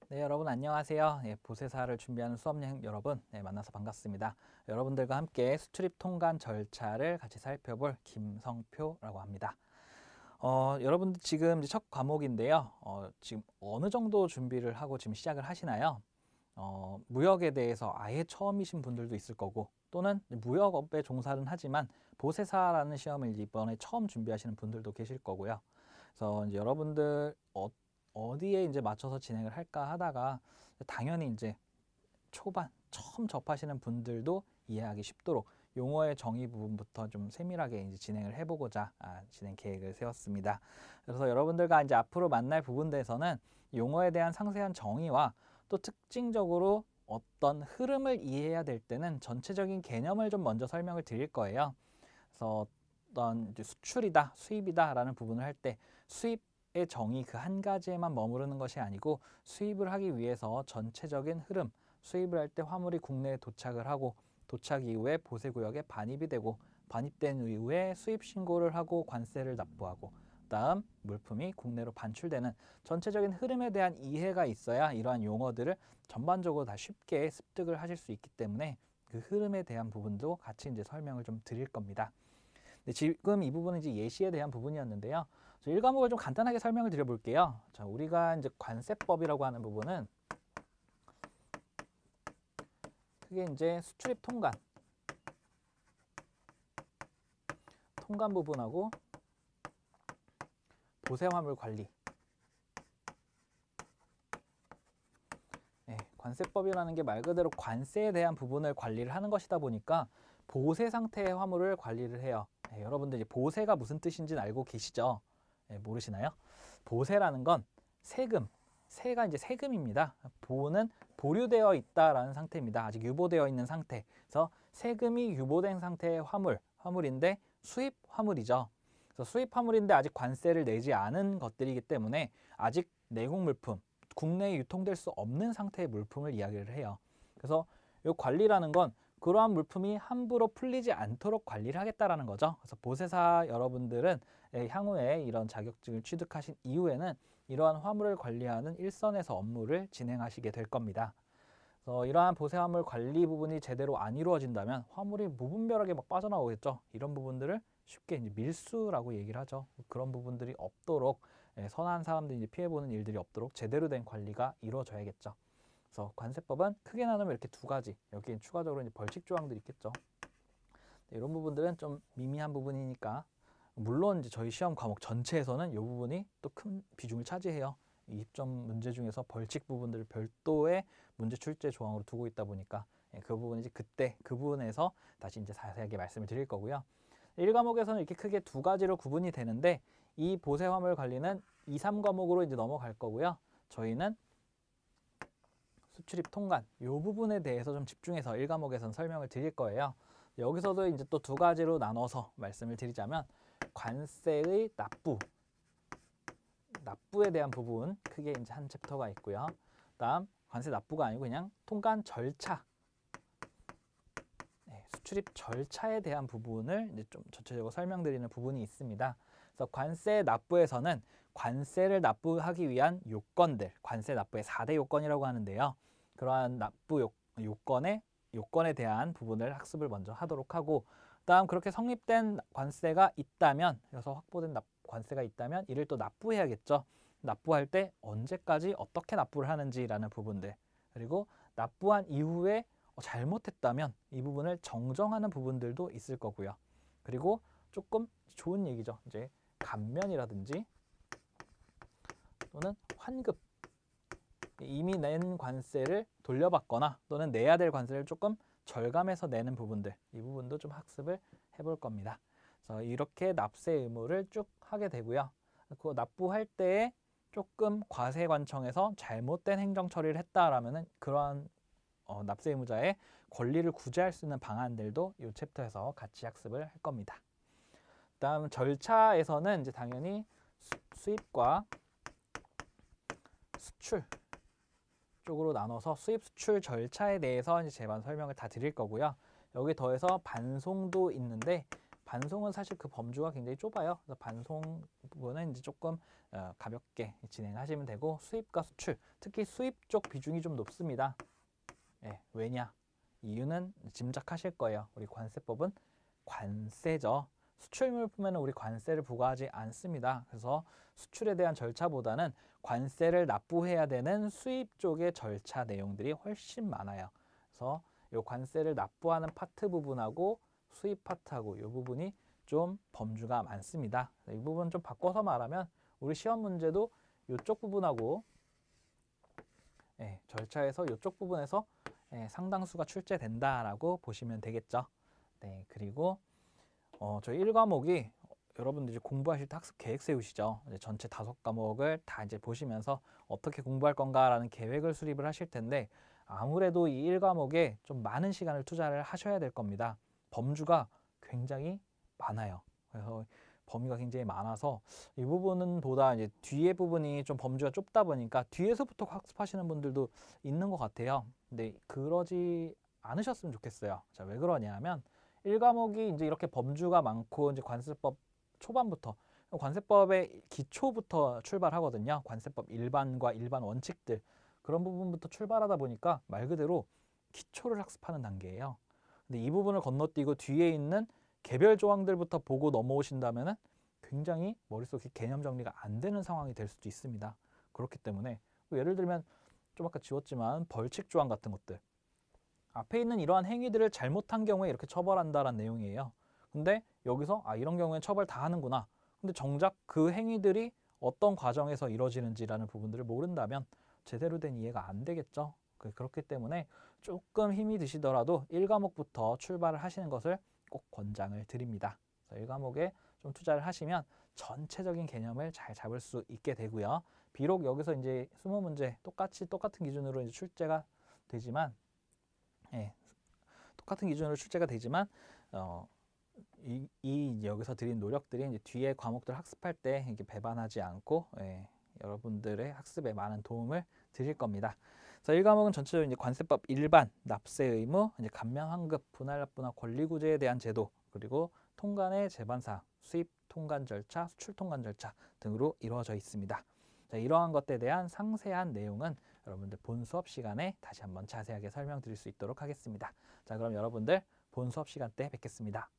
네, 여러분 안녕하세요. 보세사를 준비하는 수험생 여러분, 만나서 반갑습니다. 여러분들과 함께 수출입 통관 절차를 같이 살펴볼 김성표라고 합니다. 여러분들 지금 이제 첫 과목인데요. 지금 어느 정도 준비를 하고 지금 시작을 하시나요? 무역에 대해서 아예 처음이신 분들도 있을 거고, 또는 무역업에 종사는 하지만 보세사라는 시험을 이번에 처음 준비하시는 분들도 계실 거고요. 그래서 이제 여러분들 어디에 이제 맞춰서 진행을 할까 하다가 당연히 이제 초반 처음 접하시는 분들도 이해하기 쉽도록 용어의 정의 부분부터 좀 세밀하게 이제 진행을 해보고자 진행 계획을 세웠습니다. 그래서 여러분들과 이제 앞으로 만날 부분들에서는 용어에 대한 상세한 정의와 또 특징적으로 어떤 흐름을 이해해야 될 때는 전체적인 개념을 좀 먼저 설명을 드릴 거예요. 그래서 어떤 이제 수출이다, 수입이다라는 부분을 할 때 수입의 정의 그 한 가지에만 머무르는 것이 아니고 수입을 하기 위해서 전체적인 흐름, 수입을 할 때 화물이 국내에 도착을 하고 도착 이후에 보세구역에 반입이 되고 반입된 이후에 수입 신고를 하고 관세를 납부하고 다음 물품이 국내로 반출되는 전체적인 흐름에 대한 이해가 있어야 이러한 용어들을 전반적으로 다 쉽게 습득을 하실 수 있기 때문에 그 흐름에 대한 부분도 같이 이제 설명을 좀 드릴 겁니다. 네, 지금 이 부분은 이제 예시에 대한 부분이었는데요. 1과목을 좀 간단하게 설명을 드려볼게요. 자, 우리가 이제 관세법이라고 하는 부분은 크게 이제 수출입 통관 부분하고 보세화물 관리. 네, 관세법이라는 게 말 그대로 관세에 대한 부분을 관리를 하는 것이다 보니까 보세 상태의 화물을 관리를 해요. 네, 여러분들 이제 보세가 무슨 뜻인지는 알고 계시죠? 네, 모르시나요? 보세라는 건 세금, 세가 이제 세금입니다. 보는 보류되어 있다라는 상태입니다. 아직 유보되어 있는 상태. 그래서 세금이 유보된 상태의 화물인데 수입 화물이죠. 그래서 수입 화물인데 아직 관세를 내지 않은 것들이기 때문에 아직 내국 물품, 국내에 유통될 수 없는 상태의 물품을 이야기를 해요. 그래서 이 관리라는 건 그러한 물품이 함부로 풀리지 않도록 관리를 하겠다라는 거죠. 그래서 보세사 여러분들은 향후에 이런 자격증을 취득하신 이후에는 이러한 화물을 관리하는 일선에서 업무를 진행하시게 될 겁니다. 그래서 이러한 보세 화물 관리 부분이 제대로 안 이루어진다면 화물이 무분별하게 막 빠져나오겠죠. 이런 부분들을 쉽게 이제 밀수라고 얘기를 하죠. 그런 부분들이 없도록 선한 사람들이 이제 피해보는 일들이 없도록 제대로 된 관리가 이루어져야겠죠. 그래서 관세법은 크게 나누면 이렇게 두 가지. 여기에 추가적으로 이제 벌칙 조항들이 있겠죠. 이런 부분들은 좀 미미한 부분이니까 물론 이제 저희 시험 과목 전체에서는 이 부분이 또 큰 비중을 차지해요. 이 입점 문제 중에서 벌칙 부분들을 별도의 문제 출제 조항으로 두고 있다 보니까 그 부분은 이제 그때 그 부분에서 다시 이제 자세하게 말씀을 드릴 거고요. 1과목에서는 이렇게 크게 두 가지로 구분이 되는데 이 보세 화물 관리는 2, 3과목으로 이제 넘어갈 거고요. 저희는 수출입 통관 이 부분에 대해서 좀 집중해서 1과목에서는 설명을 드릴 거예요. 여기서도 이제 또 두 가지로 나눠서 말씀을 드리자면 관세의 납부에 대한 부분 크게 이제 한 챕터가 있고요. 다음 관세 납부가 아니고 그냥 통관 절차, 수출입 절차에 대한 부분을 이제 좀 전체적으로 설명드리는 부분이 있습니다. 그래서 관세 납부에서는 관세를 납부하기 위한 요건들, 관세 납부의 4대 요건이라고 하는데요. 그러한 납부 요건에 대한 부분을 학습을 먼저 하도록 하고, 다음 그렇게 성립된 관세가 있다면, 그래서 확보된 관세가 있다면 이를 또 납부해야겠죠. 납부할 때 언제까지 어떻게 납부를 하는지라는 부분들, 그리고 납부한 이후에 잘못했다면 이 부분을 정정하는 부분들도 있을 거고요. 그리고 조금 좋은 얘기죠. 이제 감면이라든지 또는 환급, 이미 낸 관세를 돌려받거나 또는 내야 될 관세를 조금 절감해서 내는 부분들, 이 부분도 좀 학습을 해볼 겁니다. 그래서 이렇게 납세 의무를 쭉 하게 되고요. 그 납부할 때에 조금 과세관청에서 잘못된 행정 처리를 했다라면은 그러한 납세 의무자의 권리를 구제할 수 있는 방안들도 이 챕터에서 같이 학습을 할 겁니다. 다음 절차에서는 이제 당연히 수입과 수출 쪽으로 나눠서 수입 수출 절차에 대해서 이제 제반 설명을 다 드릴 거고요. 여기 더해서 반송도 있는데 반송은 사실 그 범주가 굉장히 좁아요. 그래서 반송 부분은 이제 조금 가볍게 진행하시면 되고, 수입과 수출, 특히 수입 쪽 비중이 좀 높습니다. 예, 왜냐? 이유는 짐작하실 거예요. 우리 관세법은 관세죠. 수출 물품에는 우리 관세를 부과하지 않습니다. 그래서 수출에 대한 절차보다는 관세를 납부해야 되는 수입 쪽의 절차 내용들이 훨씬 많아요. 그래서 이 관세를 납부하는 파트 부분하고 수입 파트하고 이 부분이 좀 범주가 많습니다. 이 부분 좀 바꿔서 말하면 우리 시험 문제도 이쪽 부분하고 절차에서 이쪽 부분에서 상당수가 출제된다라고 보시면 되겠죠. 네, 그리고 저희 1과목이 여러분들이 공부하실 때 학습 계획 세우시죠. 이제 전체 5과목을 다 이제 보시면서 어떻게 공부할 건가라는 계획을 수립을 하실 텐데, 아무래도 이 1과목에 좀 많은 시간을 투자를 하셔야 될 겁니다. 범주가 굉장히 많아요. 그래서 범위가 굉장히 많아서 이 부분은 보다 이제 뒤에 부분이 좀 범주가 좁다 보니까 뒤에서부터 학습하시는 분들도 있는 것 같아요. 근데 그러지 않으셨으면 좋겠어요. 자, 왜 그러냐면 1과목이 이제 이렇게 범주가 많고 이제 관세법 초반부터 관세법의 기초부터 출발하거든요. 관세법 일반과 일반 원칙들 그런 부분부터 출발하다 보니까 말 그대로 기초를 학습하는 단계예요. 근데 이 부분을 건너뛰고 뒤에 있는 개별 조항들부터 보고 넘어오신다면은 굉장히 머릿속에 개념 정리가 안 되는 상황이 될 수도 있습니다. 그렇기 때문에 예를 들면 좀 아까 지웠지만 벌칙 조항 같은 것들, 앞에 있는 이러한 행위들을 잘못한 경우에 이렇게 처벌한다라는 내용이에요. 근데 여기서 이런 경우엔 처벌 다 하는구나. 근데 정작 그 행위들이 어떤 과정에서 이루어지는지라는 부분들을 모른다면 제대로 된 이해가 안 되겠죠. 그렇기 때문에 조금 힘이 드시더라도 1과목부터 출발을 하시는 것을 꼭 권장을 드립니다. 1과목에 좀 투자를 하시면 전체적인 개념을 잘 잡을 수 있게 되고요. 비록 여기서 이제 20문제 똑같은 기준으로 이제 출제가 되지만, 똑같은 기준으로 출제가 되지만, 여기서 드린 노력들이 이제 뒤에 과목들 학습할 때 이게 배반하지 않고 여러분들의 학습에 많은 도움을 드릴 겁니다. 그래서 1과목은 전체적으로 이제 관세법 일반, 납세 의무, 이제 감면 환급, 분할 납부나 권리구제에 대한 제도, 그리고 통관의 재반사, 수입 통관 절차, 수출 통관 절차 등으로 이루어져 있습니다. 자, 이러한 것들에 대한 상세한 내용은 여러분들 본 수업 시간에 다시 한번 자세하게 설명드릴 수 있도록 하겠습니다. 자, 그럼 여러분들 본 수업 시간 때 뵙겠습니다.